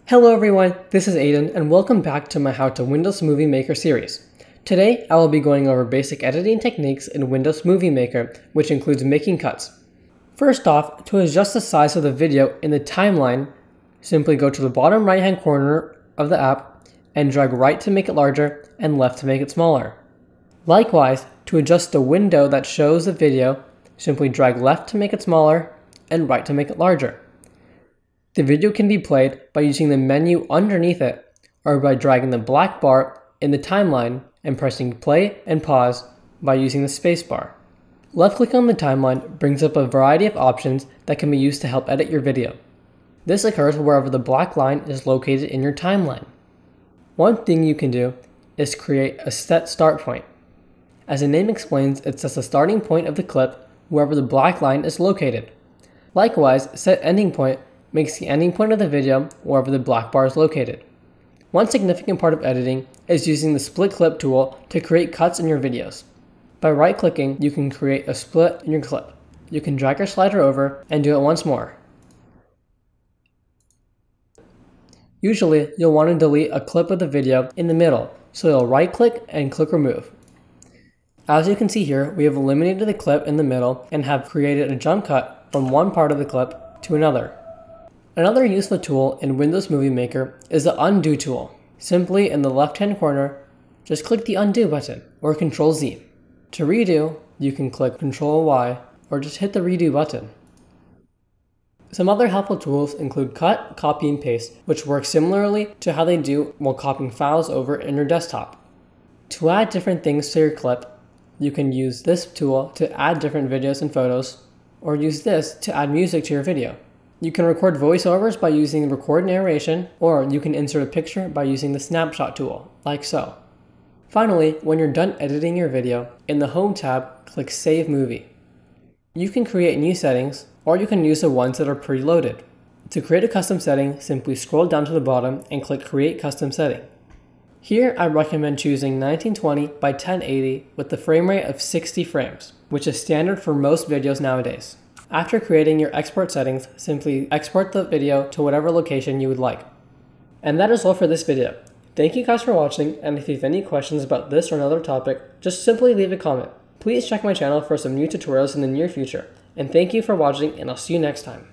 Hello everyone, this is Aiden and welcome back to my How to Windows Movie Maker series. Today I will be going over basic editing techniques in Windows Movie Maker, which includes making cuts. First off, to adjust the size of the video in the timeline, simply go to the bottom right hand corner of the app and drag right to make it larger and left to make it smaller. Likewise, to adjust the window that shows the video, simply drag left to make it smaller and right to make it larger. The video can be played by using the menu underneath it or by dragging the black bar in the timeline and pressing play and pause by using the space bar. Left click on the timeline brings up a variety of options that can be used to help edit your video. This occurs wherever the black line is located in your timeline. One thing you can do is create a set start point. As the name explains, it sets the starting point of the clip wherever the black line is located. Likewise, set ending point makes the ending point of the video wherever the black bar is located. One significant part of editing is using the split clip tool to create cuts in your videos. By right-clicking, you can create a split in your clip. You can drag your slider over and do it once more. Usually, you'll want to delete a clip of the video in the middle, so you'll right-click and click remove. As you can see here, we have eliminated the clip in the middle and have created a jump cut from one part of the clip to another. Another useful tool in Windows Movie Maker is the Undo tool. Simply in the left-hand corner, just click the Undo button or Ctrl Z. To redo, you can click Ctrl Y or just hit the Redo button. Some other helpful tools include Cut, Copy, and Paste, which work similarly to how they do while copying files over in your desktop. To add different things to your clip, you can use this tool to add different videos and photos, or use this to add music to your video. You can record voiceovers by using Record Narration, or you can insert a picture by using the Snapshot tool, like so. Finally, when you're done editing your video, in the Home tab, click Save Movie. You can create new settings, or you can use the ones that are preloaded. To create a custom setting, simply scroll down to the bottom and click Create Custom Setting. Here, I recommend choosing 1920 by 1080 with the frame rate of 60 frames, which is standard for most videos nowadays. After creating your export settings, simply export the video to whatever location you would like. And that is all for this video. Thank you guys for watching, and if you have any questions about this or another topic, just simply leave a comment. Please check my channel for some new tutorials in the near future, and thank you for watching, and I'll see you next time.